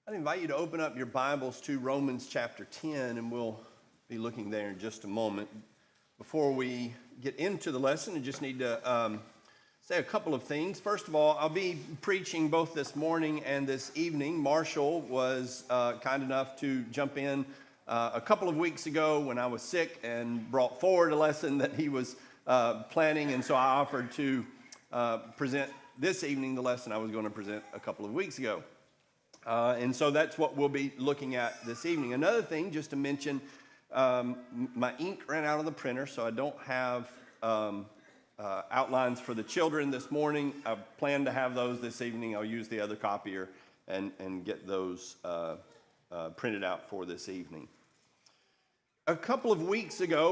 I'd invite you to open up your Bibles to Romans chapter 10, and we'll be looking there in just a moment. Before we get into the lesson, I just need to say a couple of things. First of all, I'll be preaching both this morning and this evening. Marshall was kind enough to jump in a couple of weeks ago when I was sick and brought forward a lesson that he was planning, and so I offered to present this evening the lesson I was going to present a couple of weeks ago. And so that's what we'll be looking at this evening. Another thing, just to mention, my ink ran out of the printer, so I don't have outlines for the children this morning. I plan to have those this evening. I'll use the other copier and get those printed out for this evening. A couple of weeks ago,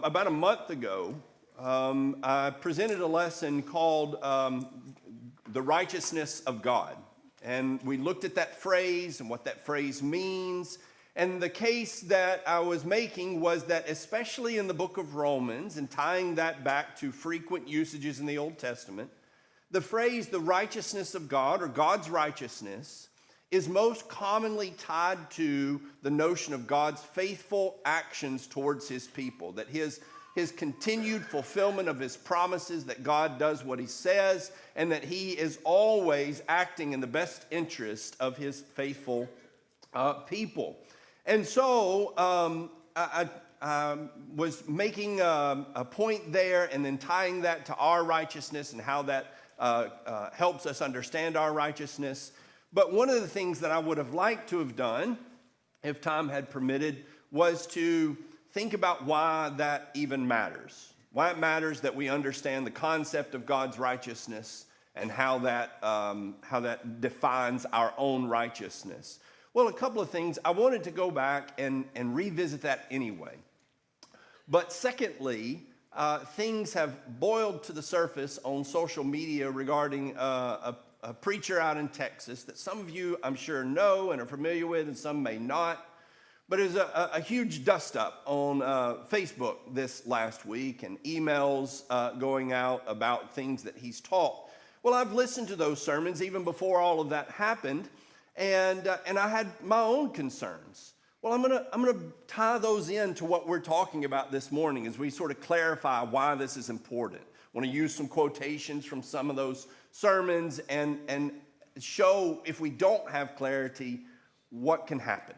about a month ago, I presented a lesson called The Righteousness of God. And we looked at that phrase and what that phrase means. And the case that I was making was that especially in the book of Romans, and tying that back to frequent usages in the Old Testament, the phrase the righteousness of God or God's righteousness is most commonly tied to the notion of God's faithful actions towards his people, that his continued fulfillment of his promises, that God does what he says, and that he is always acting in the best interest of his faithful people. And so I was making a point there and then tying that to our righteousness and how that helps us understand our righteousness. But one of the things that I would have liked to have done, if time had permitted, was to think about why that even matters. Why it matters that we understand the concept of God's righteousness and how that defines our own righteousness. Well, a couple of things. I wanted to go back and revisit that anyway. But secondly, things have boiled to the surface on social media regarding a preacher out in Texas that some of you, I'm sure, know and are familiar with, and some may not. But it was a huge dust-up on Facebook this last week, and emails going out about things that he's taught. Well, I've listened to those sermons even before all of that happened, and I had my own concerns. Well, I'm gonna tie those into what we're talking about this morning as we sort of clarify why this is important. I want to use some quotations from some of those sermons and show, if we don't have clarity, what can happen.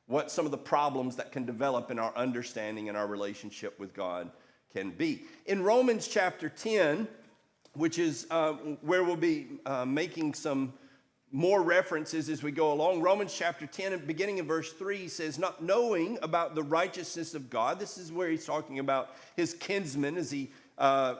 What some of the problems that can develop in our understanding and our relationship with God can be. In Romans chapter 10, which is where we'll be making some more references as we go along. Romans chapter 10, beginning in verse 3, says, not knowing about the righteousness of God. This is where he's talking about his kinsmen as he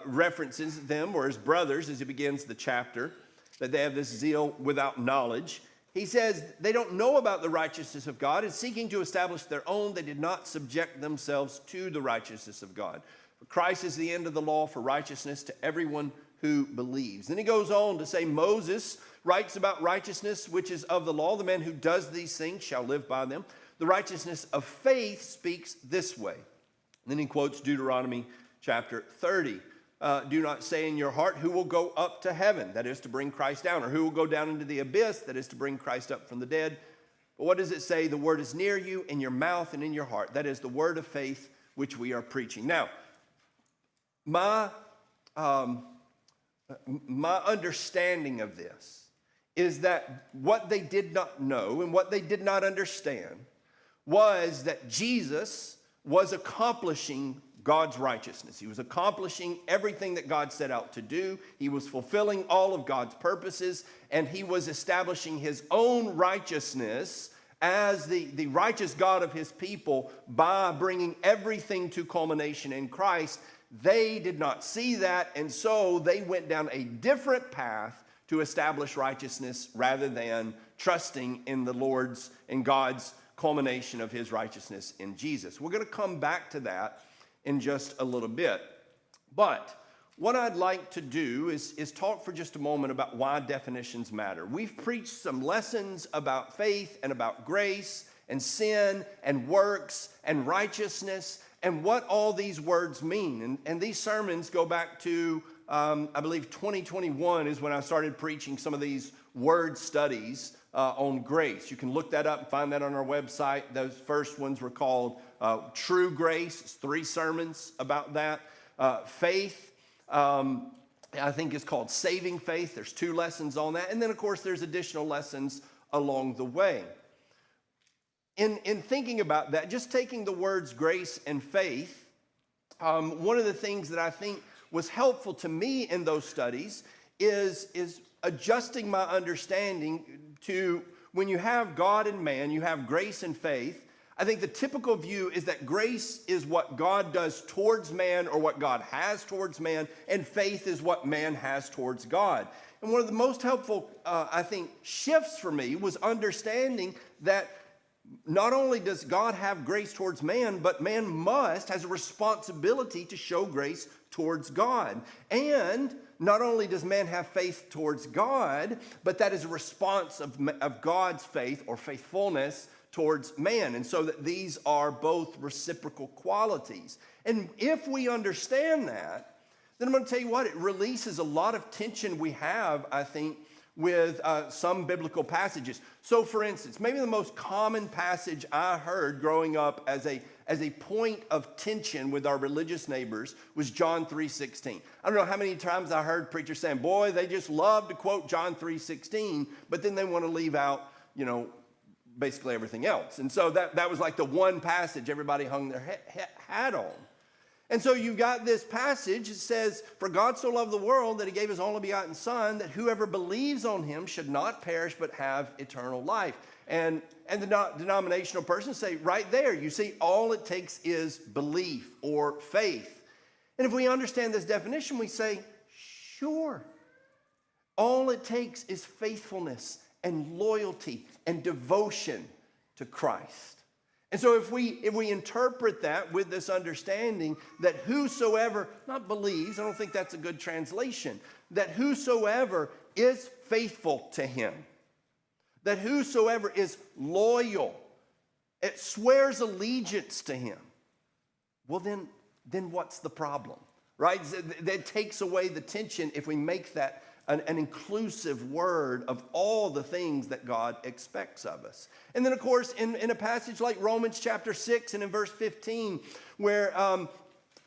references them, or his brothers as he begins the chapter, that they have this zeal without knowledge. He says they don't know about the righteousness of God, and seeking to establish their own, they did not subject themselves to the righteousness of God. For Christ is the end of the law for righteousness to everyone who believes. Then he goes on to say, Moses writes about righteousness, which is of the law. The man who does these things shall live by them. The righteousness of faith speaks this way. And then he quotes Deuteronomy chapter 30. Do not say in your heart, who will go up to heaven? That is to bring Christ down. Or who will go down into the abyss? That is to bring Christ up from the dead. But what does it say? The word is near you, in your mouth and in your heart. That is the word of faith which we are preaching. Now, my understanding of this is that what they did not know and what they did not understand was that Jesus was accomplishing God's righteousness. He was accomplishing everything that God set out to do. He was fulfilling all of God's purposes, and he was establishing his own righteousness as the righteous God of his people by bringing everything to culmination in Christ. They did not see that, and so they went down a different path to establish righteousness rather than trusting in the Lord's and God's culmination of his righteousness in Jesus. We're going to come back to that in just a little bit. But what I'd like to do is talk for just a moment about why definitions matter. We've preached some lessons about faith and about grace and sin and works and righteousness and what all these words mean. And these sermons go back to, I believe 2021 is when I started preaching some of these word studies on grace. You can look that up and find that on our website. Those first ones were called True Grace. It's 3 sermons about that. Faith, I think, is called Saving Faith. There's 2 lessons on that. And then, of course, there's additional lessons along the way. In thinking about that, just taking the words grace and faith, one of the things that I think was helpful to me in those studies is adjusting my understanding to when you have God and man, you have grace and faith. I think the typical view is that grace is what God does towards man or what God has towards man, and faith is what man has towards God. And one of the most helpful, I think, shifts for me was understanding that not only does God have grace towards man, but man has a responsibility to show grace towards God. And not only does man have faith towards God, but that is a response of God's faith or faithfulness towards man. And so that these are both reciprocal qualities. And if we understand that, then I'm going to tell you what, it releases a lot of tension we have, I think, with some biblical passages. So for instance, maybe the most common passage I heard growing up as a point of tension with our religious neighbors was John 3:16. I don't know how many times I heard preachers saying, boy, they just love to quote John 3:16, but then they want to leave out, basically everything else. And so that was like the one passage everybody hung their hat on. And so you've got this passage that says, for God so loved the world that he gave his only begotten son, that whoever believes on him should not perish but have eternal life. And the denominational persons say, right there, you see, all it takes is belief or faith. And if we understand this definition, we say, sure. All it takes is faithfulness and loyalty and devotion to Christ. And so if we interpret that with this understanding that whosoever, not believes, I don't think that's a good translation, that whosoever is faithful to him, that whosoever is loyal, it swears allegiance to him, well then what's the problem, right? That takes away the tension if we make that an inclusive word of all the things that God expects of us. And then, of course, in a passage like Romans chapter 6 and in verse 15, where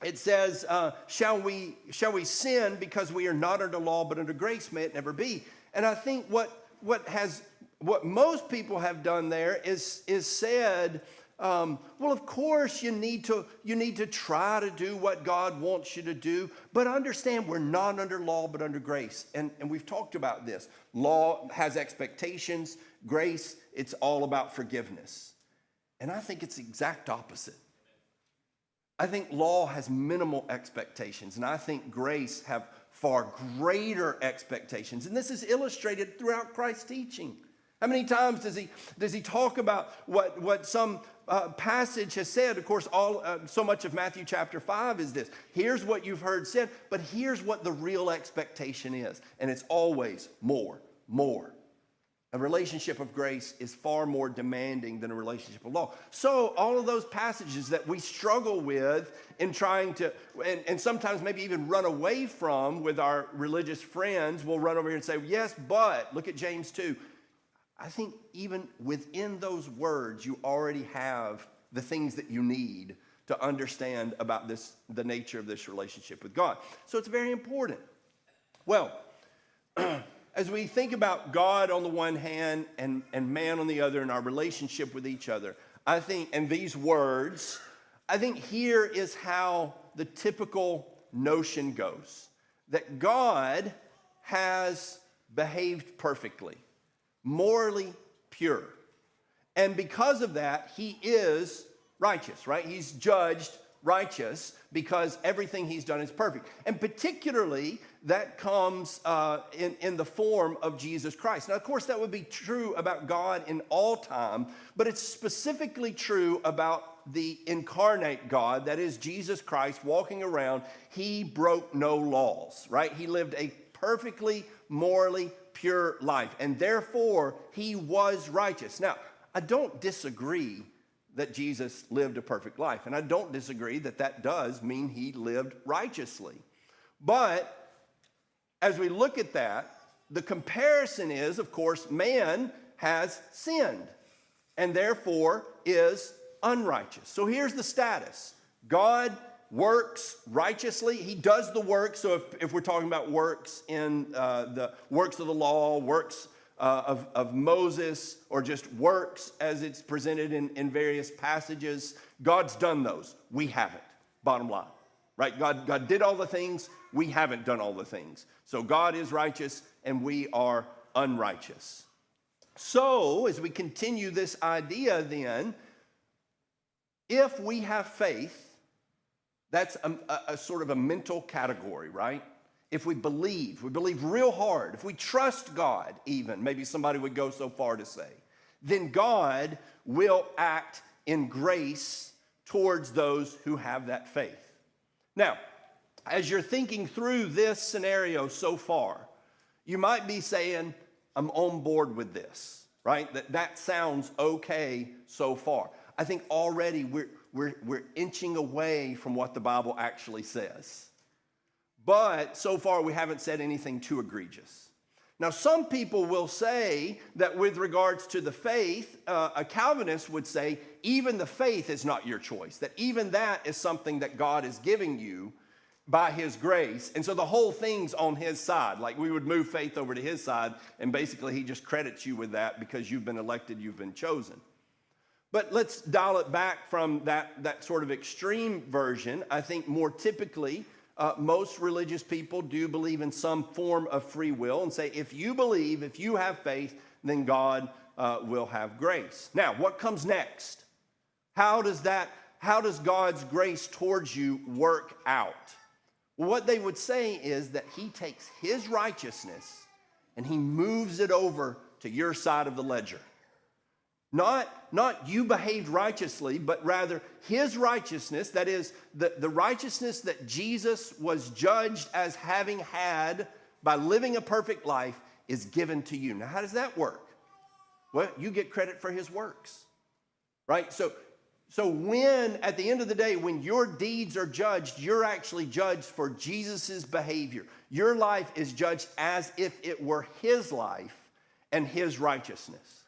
it says, shall we sin because we are not under law but under grace? May it never be. And I think what most people have done there is said, well, of course you need to try to do what God wants you to do, but understand we're not under law but under grace. And we've talked about this. Law has expectations. Grace, it's all about forgiveness. And I think it's the exact opposite. I think law has minimal expectations, and I think grace have far greater expectations. And this is illustrated throughout Christ's teaching. How many times does he talk about what some passage has said? Of course, so much of Matthew chapter 5 is this. Here's what you've heard said, but here's what the real expectation is. And it's always more. A relationship of grace is far more demanding than a relationship of law. So all of those passages that we struggle with in trying to, and sometimes maybe even run away from with our religious friends, we'll run over here and say, yes, but look at James 2. I think even within those words, you already have the things that you need to understand about the nature of this relationship with God. So it's very important. Well, as we think about God on the one hand and man on the other in our relationship with each other, I think, and these words, I think here is how the typical notion goes. That God has behaved perfectly, morally pure. And because of that, he is righteous, right? He's judged righteous because everything he's done is perfect. And particularly, that comes in the form of Jesus Christ. Now, of course, that would be true about God in all time, but it's specifically true about the incarnate God, that is Jesus Christ walking around. He broke no laws, right? He lived a perfectly, morally pure life, and therefore he was righteous. Now, I don't disagree that Jesus lived a perfect life, and I don't disagree that does mean he lived righteously. But as we look at that, the comparison is, of course, man has sinned and therefore is unrighteous. So here's the status. God works righteously. He does the work. So if we're talking about works in the works of the law, works of Moses, or just works as it's presented in various passages, God's done those. We haven't, bottom line. Right? God did all the things. We haven't done all the things. So God is righteous and we are unrighteous. So as we continue this idea then, if we have faith, that's a sort of a mental category, right? If we believe real hard, if we trust God even, maybe somebody would go so far to say, then God will act in grace towards those who have that faith. Now, as you're thinking through this scenario so far, you might be saying, I'm on board with this, right? That sounds okay so far. I think already we're inching away from what the Bible actually says. But so far we haven't said anything too egregious. Now some people will say that with regards to the faith, a Calvinist would say even the faith is not your choice, that even that is something that God is giving you by his grace. And so the whole thing's on his side. Like we would move faith over to his side and basically he just credits you with that because you've been elected, you've been chosen. But let's dial it back from that sort of extreme version. I think more typically, most religious people do believe in some form of free will and say, if you believe, if you have faith, then God will have grace. Now, what comes next? How does God's grace towards you work out? Well, what they would say is that he takes his righteousness and he moves it over to your side of the ledger. Not you behaved righteously, but rather his righteousness, that is the righteousness that Jesus was judged as having had by living a perfect life, is given to you. Now, how does that work? Well, you get credit for his works, right? So when, at the end of the day, when your deeds are judged, you're actually judged for Jesus's behavior. Your life is judged as if it were his life and his righteousness.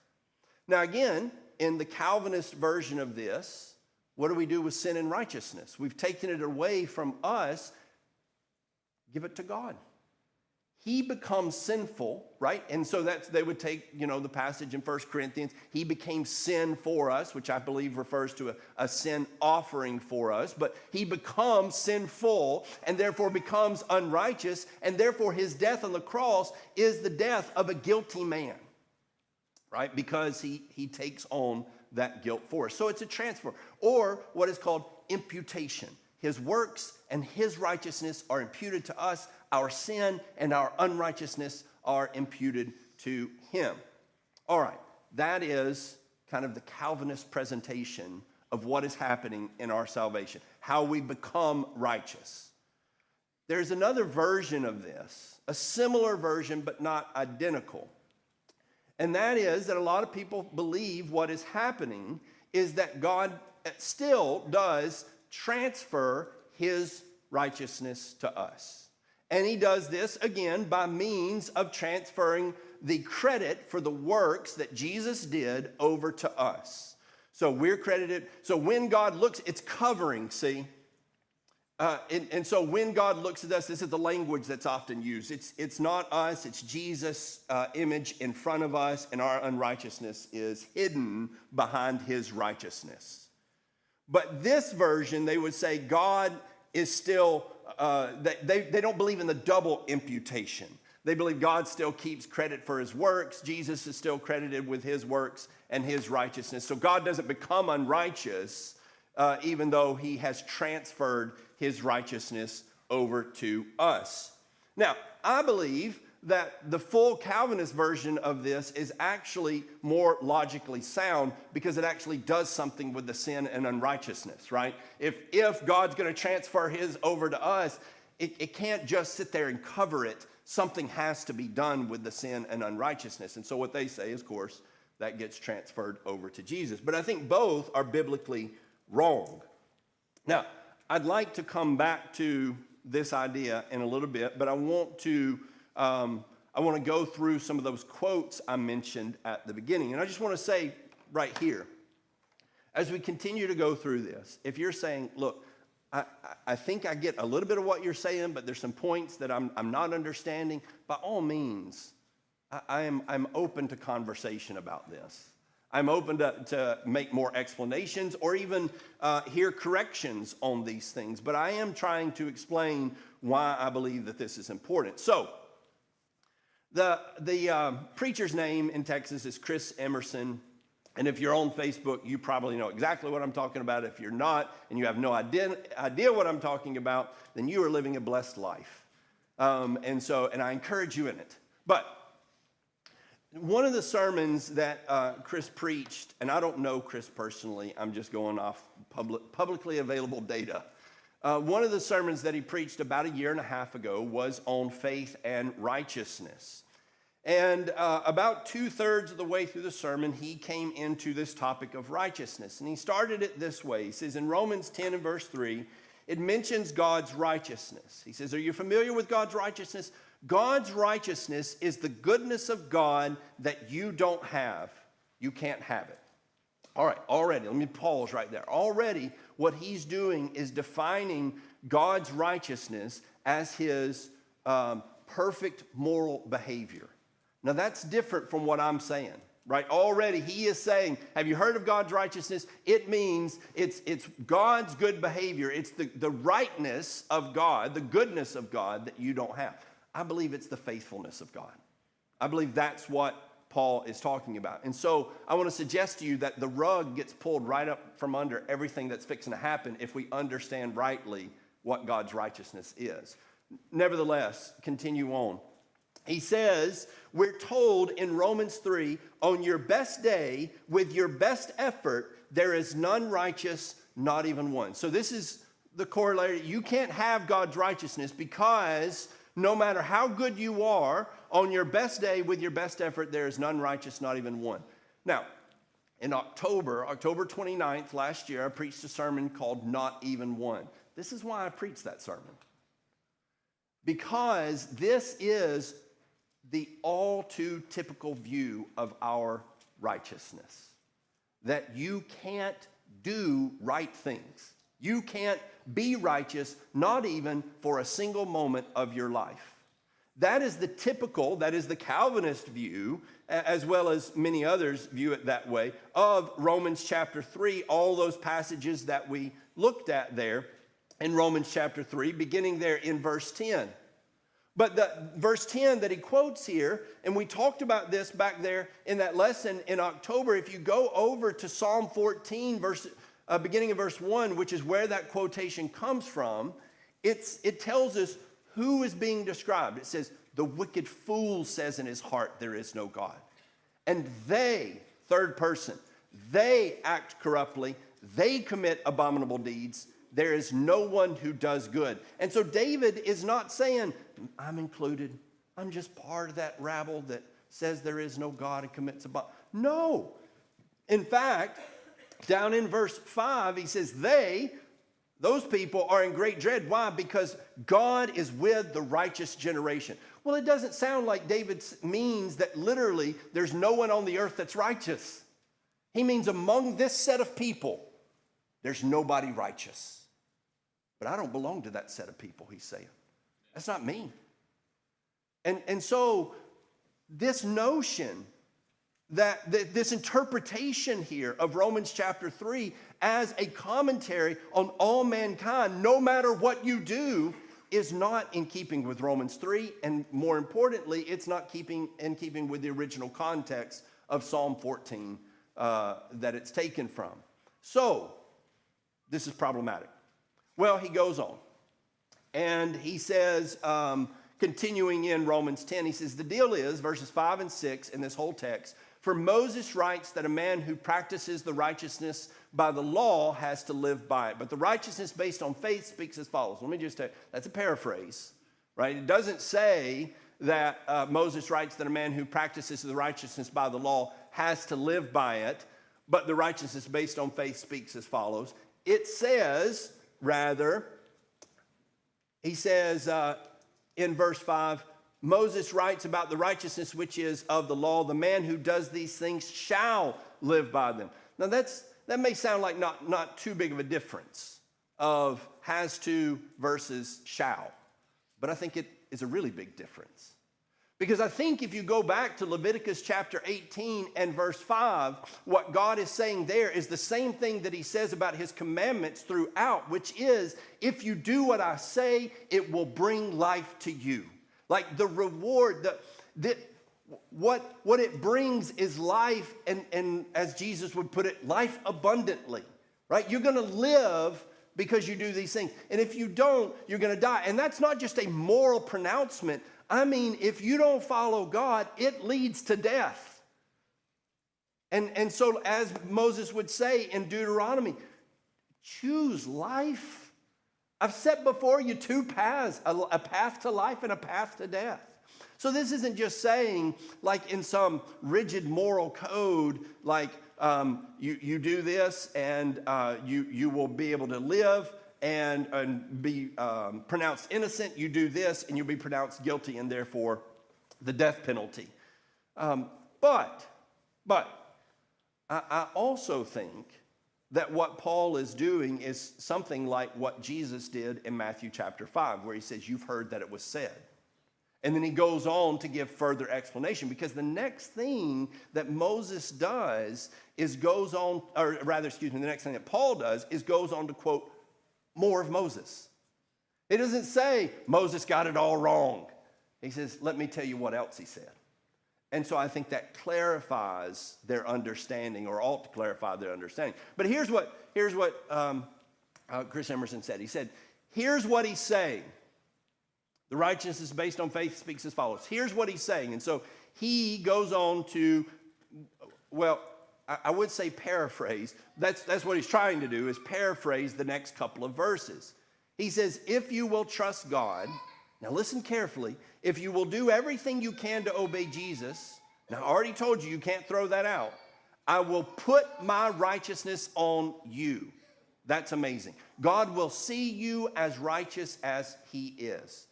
Now again, in the Calvinist version of this, what do we do with sin and righteousness? We've taken it away from us, give it to God. He becomes sinful, right? And so they would take, the passage in 1 Corinthians, he became sin for us, which I believe refers to a sin offering for us, but he becomes sinful and therefore becomes unrighteous, and therefore his death on the cross is the death of a guilty man. Right? Because he takes on that guilt for us. So it's a transfer, or what is called imputation. His works and his righteousness are imputed to us. Our sin and our unrighteousness are imputed to him. All right, that is kind of the Calvinist presentation of what is happening in our salvation, how we become righteous. There's another version of this, a similar version but not identical. And that is that a lot of people believe what is happening is that God still does transfer his righteousness to us. And he does this, again, by means of transferring the credit for the works that Jesus did over to us. So we're credited. So when God looks, it's covering, see? And so when God looks at us, this is the language that's often used. It's not us, it's Jesus' image in front of us, and our unrighteousness is hidden behind his righteousness. But this version, they would say God is still, they don't believe in the double imputation. They believe God still keeps credit for his works. Jesus is still credited with his works and his righteousness. So God doesn't become unrighteous even though he has transferred his righteousness over to us. Now, I believe that the full Calvinist version of this is actually more logically sound because it actually does something with the sin and unrighteousness, right? If God's going to transfer his over to us, it can't just sit there and cover it. Something has to be done with the sin and unrighteousness. And so what they say is, of course, that gets transferred over to Jesus. But I think both are biblically wrong. Now, I'd like to come back to this idea in a little bit, but I want to I want to go through some of those quotes I mentioned at the beginning. And I just want to say right here, as we continue to go through this, if you're saying, look, I think I get a little bit of what you're saying, but there's some points that I'm not understanding, by all means, I'm open to conversation about this. I'm open to make more explanations or even hear corrections on these things. But I am trying to explain why I believe that this is important. So, the preacher's name in Texas is Chris Emerson. And if you're on Facebook, you probably know exactly what I'm talking about. If you're not, and you have no idea what I'm talking about, then you are living a blessed life. And I encourage you in it. But one of the sermons that Chris preached, and I don't know Chris personally, I'm just going off publicly available data. One of the sermons that he preached about a year and a half ago was on faith and righteousness. And about 2/3 of the way through the sermon, he came into this topic of righteousness. And he started it this way. He says in Romans 10 and verse 3, it mentions God's righteousness. He says, are you familiar with God's righteousness? God's righteousness is the goodness of God that you don't have. You can't have it. All right, already, let me pause right there. Already, what he's doing is defining God's righteousness as his perfect moral behavior. Now, that's different from what I'm saying, right? Already, he is saying, have you heard of God's righteousness? It means it's God's good behavior. It's the rightness of God, the goodness of God that you don't have. I believe it's the faithfulness of God. I believe that's what Paul is talking about. And so I want to suggest to you that the rug gets pulled right up from under everything that's fixing to happen if we understand rightly what God's righteousness is. Nevertheless, continue on. He says, we're told in Romans 3, on your best day, with your best effort, there is none righteous, not even one. So this is the corollary. You can't have God's righteousness because no matter how good you are, on your best day, with your best effort, there is none righteous, not even one. Now, in October 29th last year, I preached a sermon called Not Even One. This is why I preached that sermon. Because this is the all too typical view of our righteousness. That you can't do right things. You can't be righteous, not even for a single moment of your life. That is the Calvinist view, as well as many others view it that way, of Romans chapter 3, all those passages that we looked at there in Romans chapter 3, beginning there in verse 10. But the verse 10 that he quotes here, and we talked about this back there in that lesson in October, if you go over to Psalm 14, beginning of verse 1, which is where that quotation comes from, it tells us who is being described. It says, the wicked fool says in his heart, there is no God. And they, third person, they act corruptly, they commit abominable deeds, there is no one who does good. And so David is not saying, I'm included. I'm just part of that rabble that says there is no God and commits abominable. No. In fact, down in verse 5, he says, those people are in great dread. Why? Because God is with the righteous generation. Well, it doesn't sound like David means that literally there's no one on the earth that's righteous. He means among this set of people, there's nobody righteous. But I don't belong to that set of people, he's saying. That's not me. And so this notion that this interpretation here of Romans chapter 3 as a commentary on all mankind, no matter what you do, is not in keeping with Romans 3. And more importantly, it's not in keeping with the original context of Psalm 14 that it's taken from. So, this is problematic. Well, he goes on. And he says, continuing in Romans 10, he says, the deal is, verses 5 and 6 in this whole text, for Moses writes that a man who practices the righteousness by the law has to live by it. But the righteousness based on faith speaks as follows. Let me just tell you, that's a paraphrase, right? It doesn't say that Moses writes that a man who practices the righteousness by the law has to live by it, but the righteousness based on faith speaks as follows. It says, rather, he says in verse 5, Moses writes about the righteousness which is of the law. The man who does these things shall live by them. Now that may sound like not too big of a difference of has to versus shall. But I think it is a really big difference. Because I think if you go back to Leviticus chapter 18 and verse 5, what God is saying there is the same thing that he says about his commandments throughout, which is, if you do what I say, it will bring life to you. Like the reward, what it brings is life, and as Jesus would put it, life abundantly, right? You're going to live because you do these things. And if you don't, you're going to die. And that's not just a moral pronouncement. I mean, if you don't follow God, it leads to death. And so as Moses would say in Deuteronomy, choose life. I've set before you two paths, a path to life and a path to death. So this isn't just saying, like in some rigid moral code, like you do this and you will be able to live and be pronounced innocent. You do this and you'll be pronounced guilty and therefore the death penalty. But I also think that what Paul is doing is something like what Jesus did in Matthew chapter 5, where he says, you've heard that it was said. And then he goes on to give further explanation, because the next thing that Moses does is the next thing that Paul does is goes on to quote more of Moses. It doesn't say Moses got it all wrong. He says, let me tell you what else he said. And so I think that clarifies their understanding, or ought to clarify their understanding. But here's what Chris Emerson said. He said, here's what he's saying. The righteousness based on faith speaks as follows. Here's what he's saying. And so he goes on to, well, I would say paraphrase. That's what he's trying to do, is paraphrase the next couple of verses. He says, if you will trust God, now listen carefully, if you will do everything you can to obey Jesus, now I already told you can't throw that out, I will put my righteousness on you. That's amazing. God will see you as righteous as he is.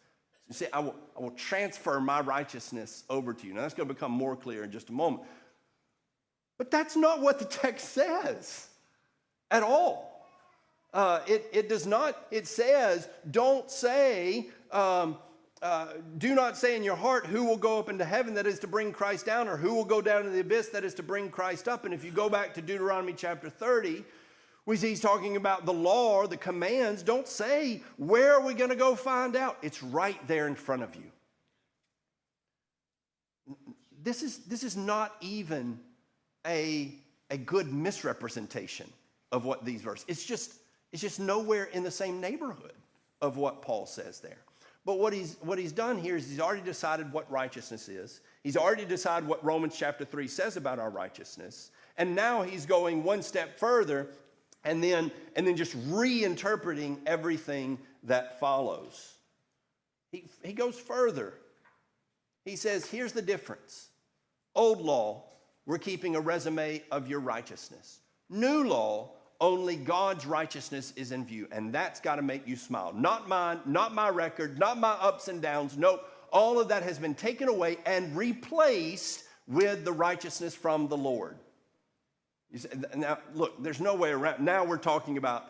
You see, I will transfer my righteousness over to you. Now, that's going to become more clear in just a moment. But that's not what the text says at all. It does not. It says, don't say, do not say in your heart, who will go up into heaven, that is to bring Christ down, or who will go down to the abyss, that is to bring Christ up. And if you go back to Deuteronomy chapter 30, we see he's talking about the law or the commands. Don't say, where are we going to go find out? It's right there in front of you. This is not even a good misrepresentation of what these verses. It's just nowhere in the same neighborhood of what Paul says there. But what he's done here is he's already decided what righteousness is. He's already decided what Romans chapter 3 says about our righteousness. And now he's going one step further and then just reinterpreting everything that follows. He goes further. He says, here's the difference. Old law, we're keeping a resume of your righteousness. New law, only God's righteousness is in view, and that's got to make you smile. Not mine, not my record, not my ups and downs. Nope, all of that has been taken away and replaced with the righteousness from the Lord. You say, now, look, there's no way around. Now we're talking about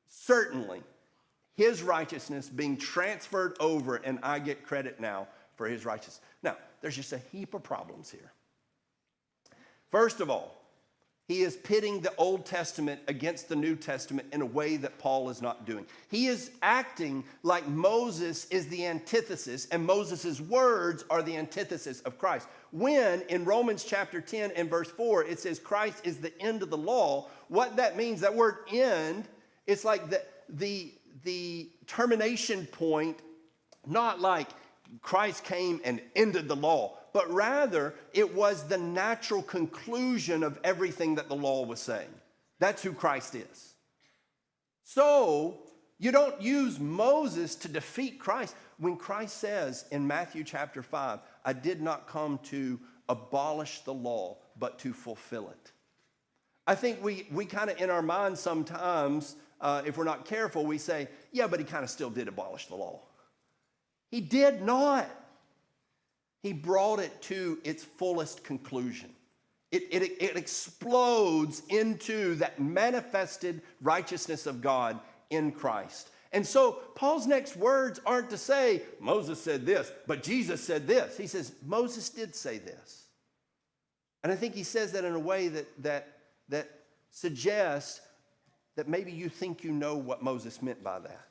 certainly his righteousness being transferred over, and I get credit now for his righteousness. Now, there's just a heap of problems here. First of all, he is pitting the Old Testament against the New Testament in a way that Paul is not doing. He is acting like Moses is the antithesis, and Moses' words are the antithesis of Christ. When in Romans chapter 10 and verse 4, it says Christ is the end of the law, what that means, that word end, it's like the termination point, not like Christ came and ended the law, but rather it was the natural conclusion of everything that the law was saying. That's who Christ is. So you don't use Moses to defeat Christ. When Christ says in Matthew chapter 5, I did not come to abolish the law, but to fulfill it. I think we kind of in our minds sometimes, if we're not careful, we say, yeah, but he kind of still did abolish the law. He did not. he brought it to its fullest conclusion. It explodes into that manifested righteousness of God in Christ. And so Paul's next words aren't to say, Moses said this, but Jesus said this. He says, Moses did say this. And I think he says that in a way that suggests that maybe you think you know what Moses meant by that.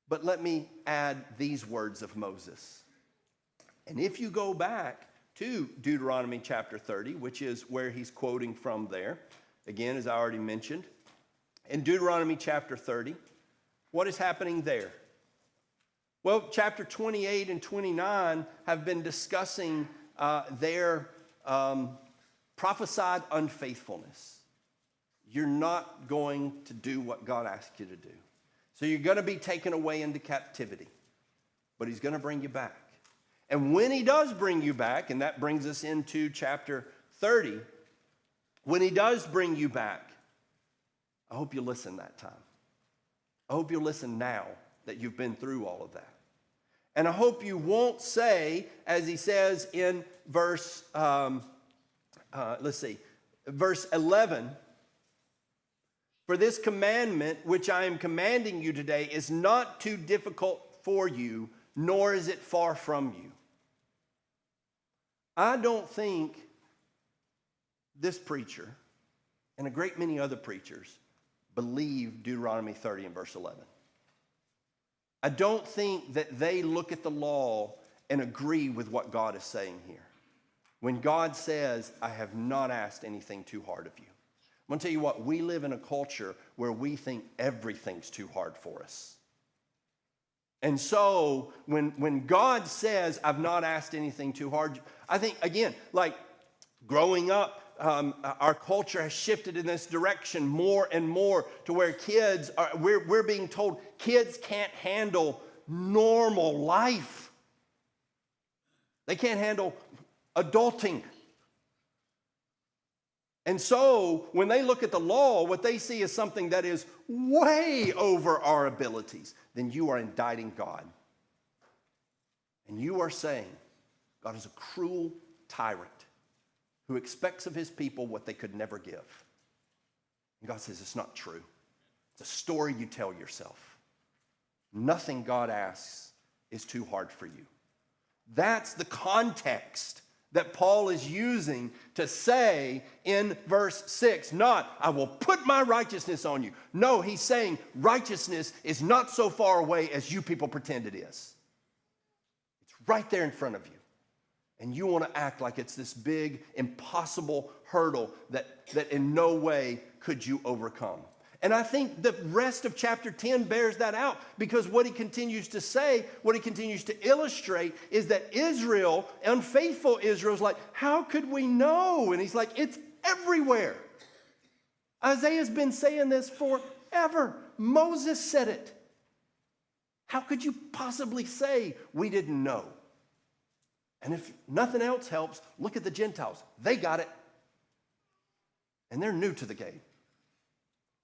But let me add these words of Moses. And if you go back to Deuteronomy chapter 30, which is where he's quoting from there, again, as I already mentioned, in Deuteronomy chapter 30, what is happening there? Well, chapter 28 and 29 have been discussing their prophesied unfaithfulness. You're not going to do what God asked you to do. So you're going to be taken away into captivity. But he's going to bring you back. And when he does bring you back, and that brings us into chapter 30, when he does bring you back, I hope you listen that time. I hope you'll listen now that you've been through all of that. And I hope you won't say, as he says in verse 11, for this commandment which I am commanding you today is not too difficult for you, nor is it far from you. I don't think this preacher and a great many other preachers believe Deuteronomy 30 and verse 11. I don't think that they look at the law and agree with what God is saying here. When God says, I have not asked anything too hard of you. I'm going to tell you what, we live in a culture where we think everything's too hard for us. And so when God says, I've not asked anything too hard, I think, again, like growing up, our culture has shifted in this direction more and more to where we're being told kids can't handle normal life. They can't handle adulting. And so when they look at the law, what they see is something that is way over our abilities. Then you are indicting God. And you are saying God is a cruel tyrant who expects of his people what they could never give. And God says it's not true. It's a story you tell yourself. Nothing God asks is too hard for you. That's the context that Paul is using to say in verse 6, not, I will put my righteousness on you. No, he's saying righteousness is not so far away as you people pretend it is. It's right there in front of you. And you want to act like it's this big, impossible hurdle that in no way could you overcome. And I think the rest of chapter 10 bears that out, because what he continues to say, what he continues to illustrate is that Israel, unfaithful Israel, is like, how could we know? And he's like, it's everywhere. Isaiah's been saying this forever. Moses said it. How could you possibly say we didn't know? And if nothing else helps, look at the Gentiles. They got it. And they're new to the game.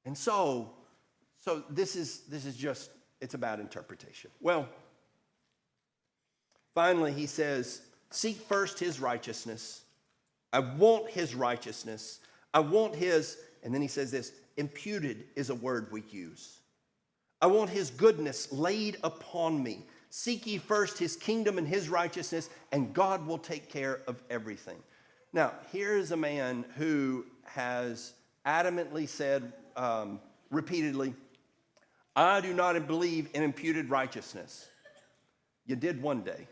And so this is just, it's about interpretation. Well, finally he says, seek first his righteousness. I want his righteousness. I want his, and then he says this, imputed is a word we use. I want his goodness laid upon me. Seek ye first his kingdom and his righteousness, and God will take care of everything. Now, here is a man who has adamantly said repeatedly, I do not believe in imputed righteousness. You did one day.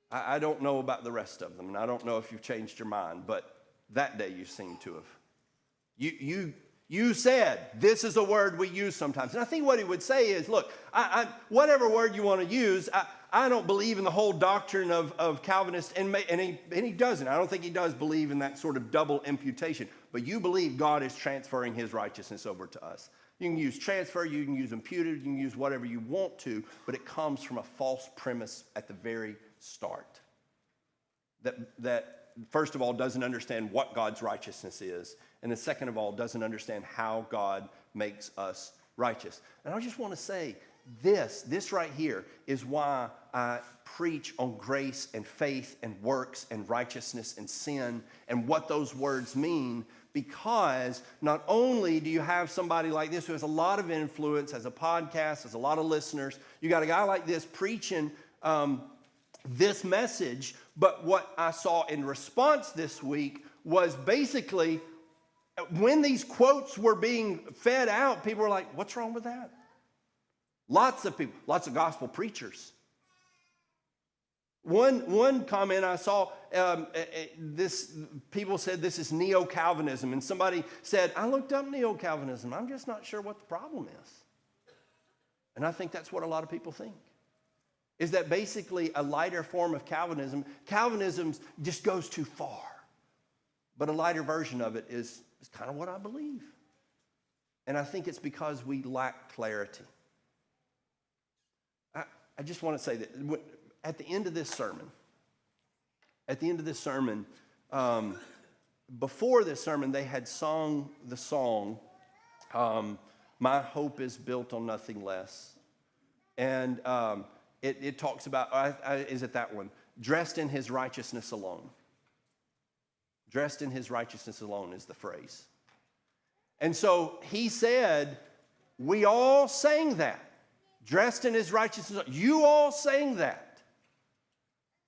I don't know about the rest of them, and I don't know if you've changed your mind, but that day you seem to have. You said, this is a word we use sometimes. And I think what he would say is, look, whatever word you want to use, I don't believe in the whole doctrine of Calvinist, and he doesn't. I don't think he does believe in that sort of double imputation. But you believe God is transferring his righteousness over to us. You can use transfer, you can use imputed, you can use whatever you want to, but it comes from a false premise at the very start. That first of all, doesn't understand what God's righteousness is, and then second of all, doesn't understand how God makes us righteous. And I just want to say, this right here is why I preach on grace and faith and works and righteousness and sin and what those words mean, because not only do you have somebody like this who has a lot of influence, has a podcast, has a lot of listeners, you got a guy like this preaching this message, but what I saw in response this week was basically when these quotes were being fed out, people were like, what's wrong with that? Lots of people, lots of gospel preachers. One comment I saw, people said this is neo-Calvinism, and somebody said, I looked up neo-Calvinism, I'm just not sure what the problem is. And I think that's what a lot of people think, is that basically a lighter form of Calvinism. Calvinism just goes too far, but a lighter version of it is kind of what I believe. And I think it's because we lack clarity. I just want to say that at the end of this sermon, before this sermon, they had sung the song, My Hope is Built on Nothing Less. And it talks about, is it that one? Dressed in his righteousness alone. Dressed in his righteousness alone is the phrase. And so he said, we all sang that. Dressed in his righteousness. You all sang that.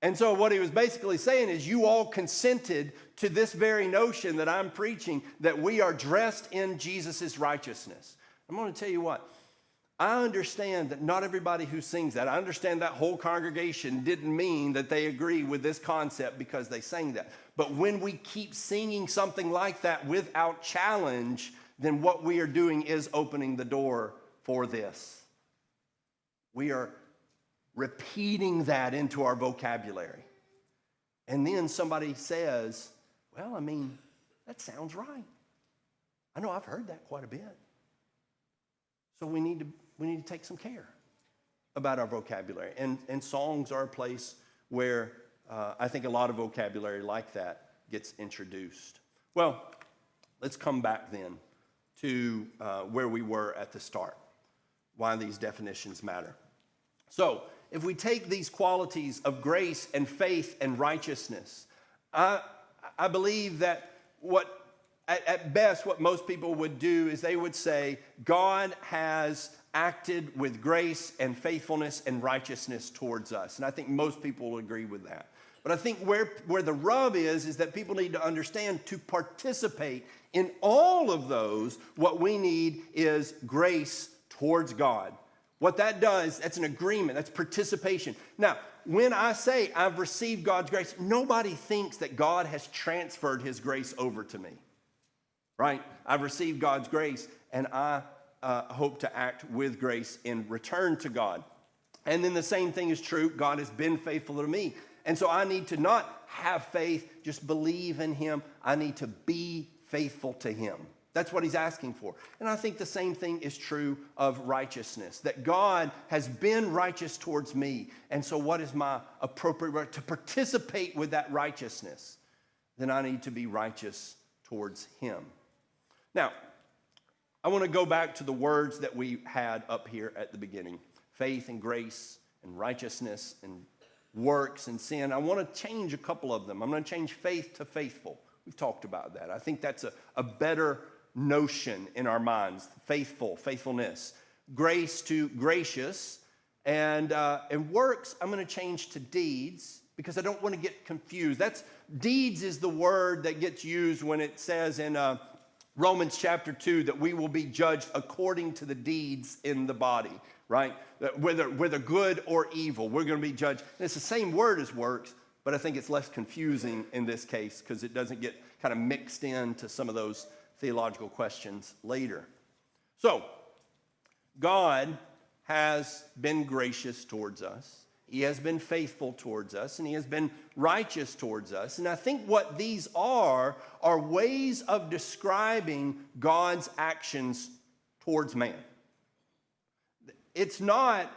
And so what he was basically saying is you all consented to this very notion that I'm preaching, that we are dressed in Jesus' righteousness. I'm going to tell you what. I understand that not everybody who sings that, I understand that whole congregation didn't mean that they agree with this concept because they sang that. But when we keep singing something like that without challenge, then what we are doing is opening the door for this. We are repeating that into our vocabulary. And then somebody says, well, I mean, that sounds right. I know I've heard that quite a bit. So we need to take some care about our vocabulary. And songs are a place where I think a lot of vocabulary like that gets introduced. Well, let's come back then to where we were at the start, why these definitions matter. So if we take these qualities of grace and faith and righteousness, I believe that at best, what most people would do is they would say, God has acted with grace and faithfulness and righteousness towards us. And I think most people will agree with that. But I think where the rub is that people need to understand to participate in all of those, what we need is grace towards God. What that does, that's an agreement, that's participation. Now, when I say I've received God's grace, nobody thinks that God has transferred his grace over to me. Right? I've received God's grace, and I hope to act with grace in return to God. And then the same thing is true. God has been faithful to me. And so I need to not have faith, just believe in him. I need to be faithful to him. That's what he's asking for. And I think the same thing is true of righteousness, that God has been righteous towards me. And so what is my appropriate right to participate with that righteousness? Then I need to be righteous towards him. Now, I want to go back to the words that we had up here at the beginning. Faith and grace and righteousness and works and sin. I want to change a couple of them. I'm going to change faith to faithful. We've talked about that. I think that's a better notion in our minds. Faithfulness. Grace to gracious. And works, I'm going to change to deeds because I don't want to get confused. Deeds is the word that gets used when it says in Romans chapter 2 that we will be judged according to the deeds in the body, right? Whether good or evil, we're going to be judged. And it's the same word as works, but I think it's less confusing in this case because it doesn't get kind of mixed into some of those theological questions later. So, God has been gracious towards us. He has been faithful towards us, and he has been righteous towards us. And I think what these are ways of describing God's actions towards man. It's not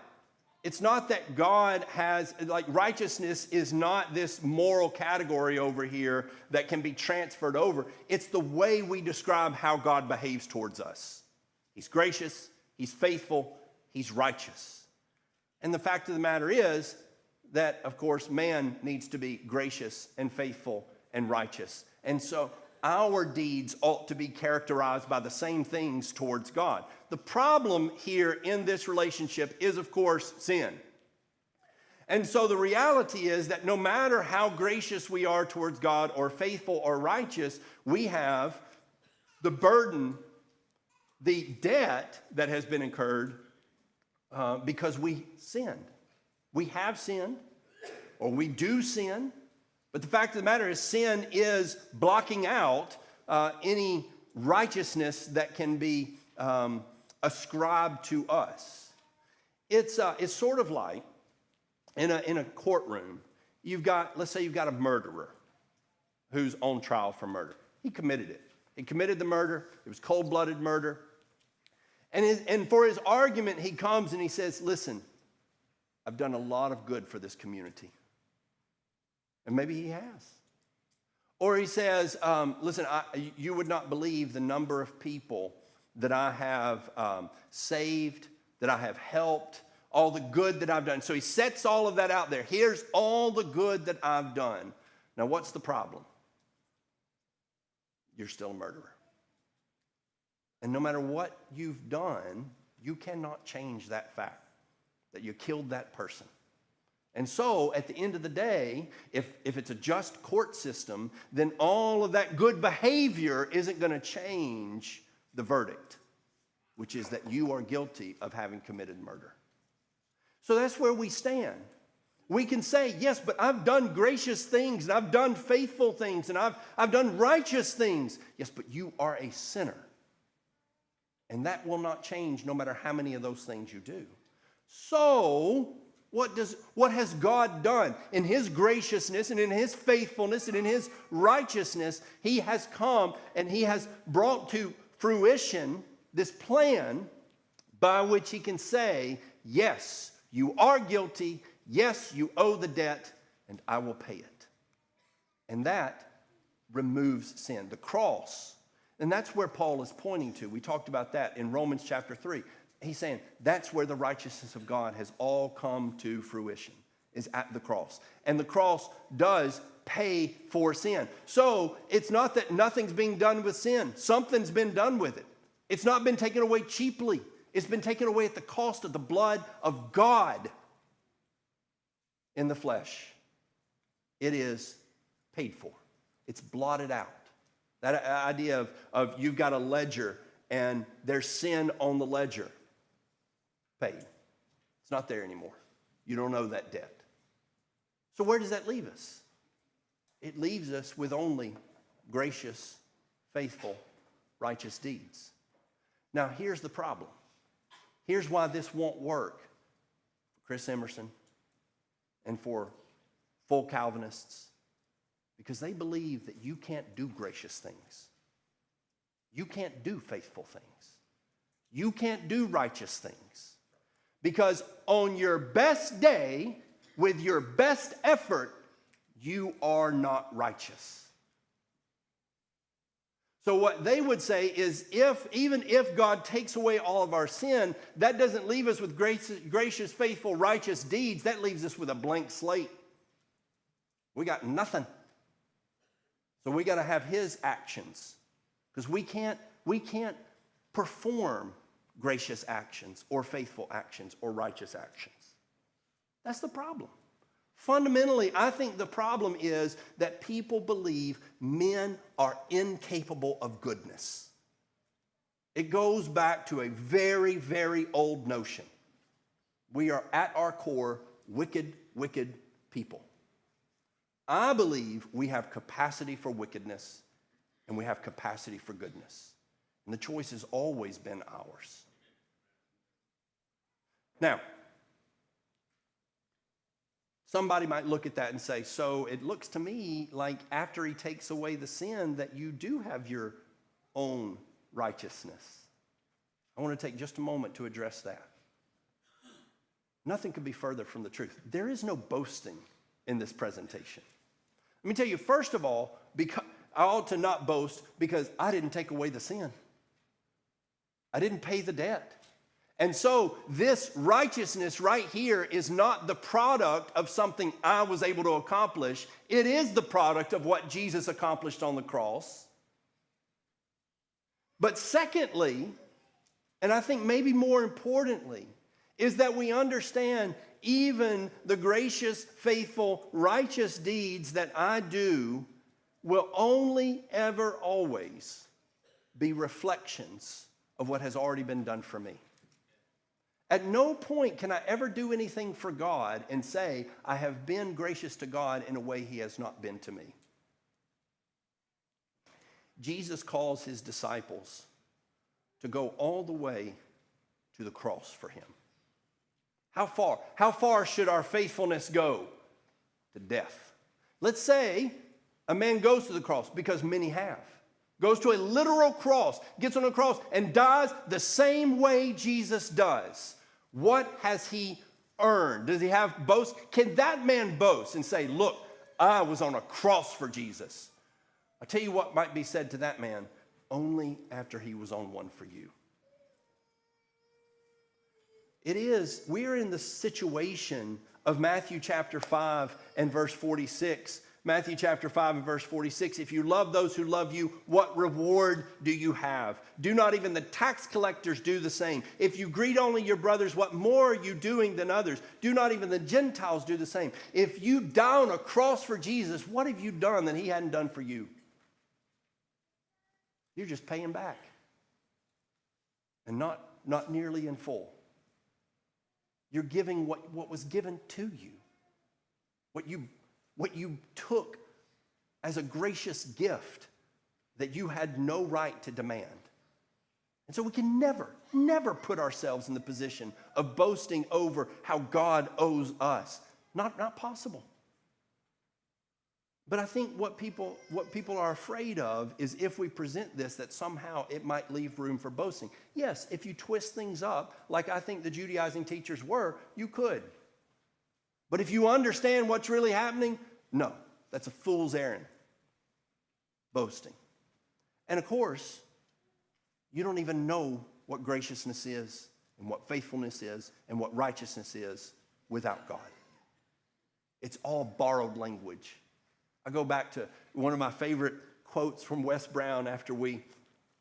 that God has, like righteousness is not this moral category over here that can be transferred over. It's the way we describe how God behaves towards us. He's gracious, he's faithful, he's righteous. And the fact of the matter is, that, of course, man needs to be gracious and faithful and righteous. And so our deeds ought to be characterized by the same things towards God. The problem here in this relationship is, of course, sin. And so the reality is that no matter how gracious we are towards God or faithful or righteous, we have the burden, the debt that has been incurred because we sinned. We have sinned, or we do sin. But the fact of the matter is, sin is blocking out any righteousness that can be ascribed to us. It's sort of like in a courtroom. Let's say you've got a murderer who's on trial for murder. He committed it. He committed the murder. It was cold-blooded murder. And for his argument, he comes and he says, listen, I've done a lot of good for this community. And maybe he has. Or he says, listen, you would not believe the number of people that I have saved, that I have helped, all the good that I've done. So he sets all of that out there. Here's all the good that I've done. Now, what's the problem? You're still a murderer. And no matter what you've done, you cannot change that fact, that you killed that person. And so, at the end of the day, if it's a just court system, then all of that good behavior isn't going to change the verdict, which is that you are guilty of having committed murder. So that's where we stand. We can say, yes, but I've done gracious things, and I've done faithful things, and I've done righteous things. Yes, but you are a sinner. And that will not change no matter how many of those things you do. So, what has God done? In his graciousness and in his faithfulness and in his righteousness, he has come and he has brought to fruition this plan by which he can say, yes, you are guilty. Yes, you owe the debt, and I will pay it. And that removes sin. The cross, and that's where Paul is pointing to. We talked about that in Romans chapter 3. He's saying that's where the righteousness of God has all come to fruition, is at the cross. And the cross does pay for sin. So it's not that nothing's being done with sin. Something's been done with it. It's not been taken away cheaply. It's been taken away at the cost of the blood of God in the flesh. It is paid for. It's blotted out. That idea of you've got a ledger and there's sin on the ledger. Paid. It's not there anymore. You don't owe that debt. So where does that leave us? It leaves us with only gracious, faithful, righteous deeds. Now here's the problem. Here's why this won't work for Chris Emerson and for full Calvinists. Because they believe that you can't do gracious things. You can't do faithful things. You can't do righteous things. Because on your best day, with your best effort, you are not righteous. So what they would say is even if God takes away all of our sin, that doesn't leave us with gracious, faithful, righteous deeds. That leaves us with a blank slate. We got nothing. So we got to have his actions. Because we can't perform gracious actions or faithful actions or righteous actions. That's the problem. Fundamentally, I think the problem is that people believe men are incapable of goodness. It goes back to a very, very old notion. We are at our core wicked, wicked people. I believe we have capacity for wickedness and we have capacity for goodness. And the choice has always been ours. Now, somebody might look at that and say, so it looks to me like after he takes away the sin that you do have your own righteousness. I want to take just a moment to address that. Nothing could be further from the truth. There is no boasting in this presentation. Let me tell you, first of all, because I ought to not boast because I didn't take away the sin. I didn't pay the debt. And so this righteousness right here is not the product of something I was able to accomplish. It is the product of what Jesus accomplished on the cross. But secondly, and I think maybe more importantly, is that we understand even the gracious, faithful, righteous deeds that I do will only ever always be reflections of what has already been done for me. At no point can I ever do anything for God and say, I have been gracious to God in a way he has not been to me. Jesus calls his disciples to go all the way to the cross for him. How far? How far should our faithfulness go? To death. Let's say a man goes to the cross, because many have. Goes to a literal cross, gets on a cross, and dies the same way Jesus does. What has he earned? Does he have boast? Can that man boast and say, look, I was on a cross for Jesus? I'll tell you what might be said to that man, only after he was on one for you. We're in the situation of Matthew chapter 5 and verse 46. Matthew chapter 5 and verse 46, if you love those who love you, what reward do you have? Do not even the tax collectors do the same? If you greet only your brothers, what more are you doing than others? Do not even the Gentiles do the same? If you die on a cross for Jesus, what have you done that he hadn't done for you? You're just paying back. And not nearly in full. You're giving what was given to you. What you took as a gracious gift that you had no right to demand. And so we can never put ourselves in the position of boasting over how God owes us. Not possible. But I think what people are afraid of is if we present this, that somehow it might leave room for boasting. Yes, if you twist things up, like I think the Judaizing teachers were, you could. But if you understand what's really happening, no, that's a fool's errand. Boasting. And of course, you don't even know what graciousness is and what faithfulness is and what righteousness is without God. It's all borrowed language. I go back to one of my favorite quotes from Wes Brown after we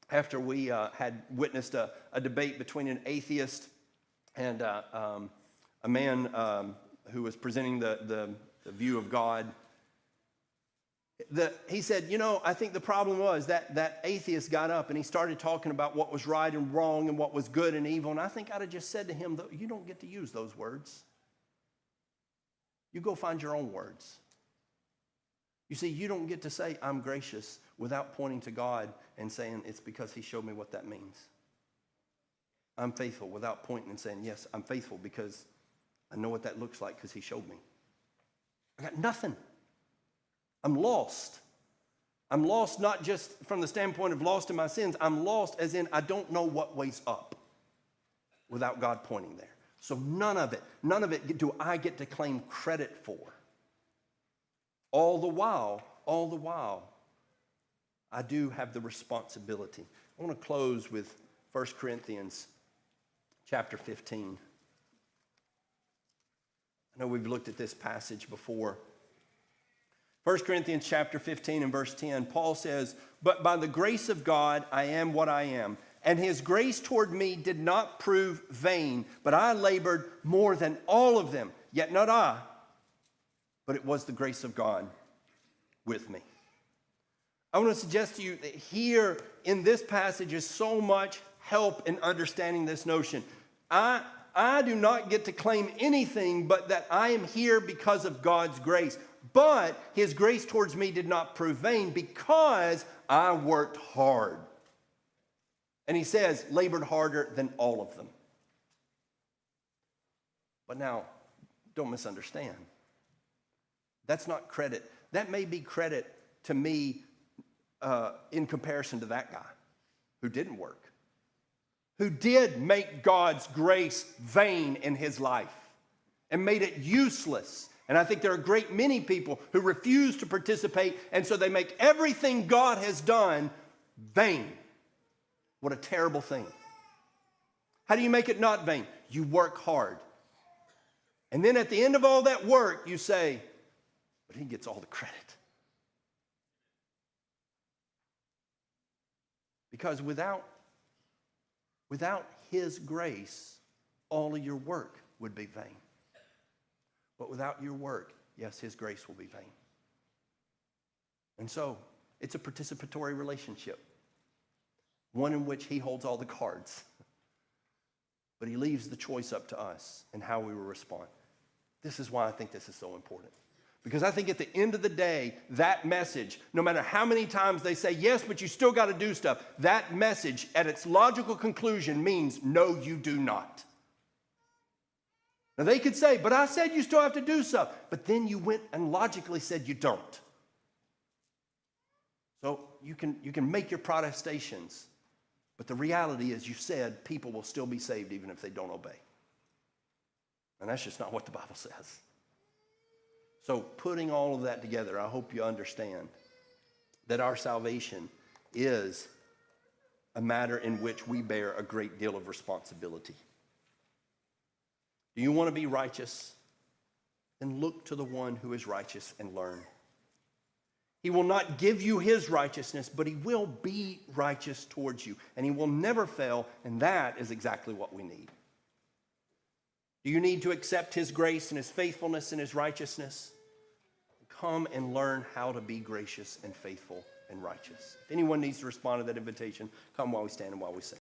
had witnessed a debate between an atheist and a man who was presenting the view of God. He said, I think the problem was that atheist got up and he started talking about what was right and wrong and what was good and evil. And I think I'd have just said to him, you don't get to use those words. You go find your own words. You see, you don't get to say, I'm gracious, without pointing to God and saying, it's because he showed me what that means. I'm faithful without pointing and saying, yes, I'm faithful because I know what that looks like because he showed me. I got nothing. I'm lost. I'm lost not just from the standpoint of lost in my sins. I'm lost as in I don't know what way's up without God pointing there. So none of it do I get to claim credit for. All the while, I do have the responsibility. I want to close with 1 Corinthians chapter 15. I know we've looked at this passage before. 1 Corinthians chapter 15 and verse 10, Paul says, but by the grace of God, I am what I am. And his grace toward me did not prove vain, but I labored more than all of them. Yet not I, but it was the grace of God with me. I want to suggest to you that here in this passage is so much help in understanding this notion. I do not get to claim anything but that I am here because of God's grace. But his grace towards me did not prove vain because I worked hard. And he says, labored harder than all of them. But now, don't misunderstand. That's not credit. That may be credit to me in comparison to that guy who didn't work, who did make God's grace vain in his life and made it useless. And I think there are a great many people who refuse to participate, and so they make everything God has done vain. What a terrible thing. How do you make it not vain? You work hard. And then at the end of all that work, you say, but he gets all the credit. Because without his grace, all of your work would be vain. But without your work, yes, his grace will be vain. And so, it's a participatory relationship. One in which he holds all the cards. But he leaves the choice up to us and how we will respond. This is why I think this is so important. Because I think at the end of the day, that message, no matter how many times they say, yes, but you still got to do stuff, that message at its logical conclusion means, no, you do not. Now they could say, but I said you still have to do stuff. But then you went and logically said you don't. So you can make your protestations. But the reality is you said people will still be saved even if they don't obey. And that's just not what the Bible says. So putting all of that together, I hope you understand that our salvation is a matter in which we bear a great deal of responsibility. Do you want to be righteous? Then look to the one who is righteous and learn. He will not give you his righteousness, but he will be righteous towards you. And he will never fail, and that is exactly what we need. Do you need to accept his grace and his faithfulness and his righteousness? Come and learn how to be gracious and faithful and righteous. If anyone needs to respond to that invitation, come while we stand and while we sing.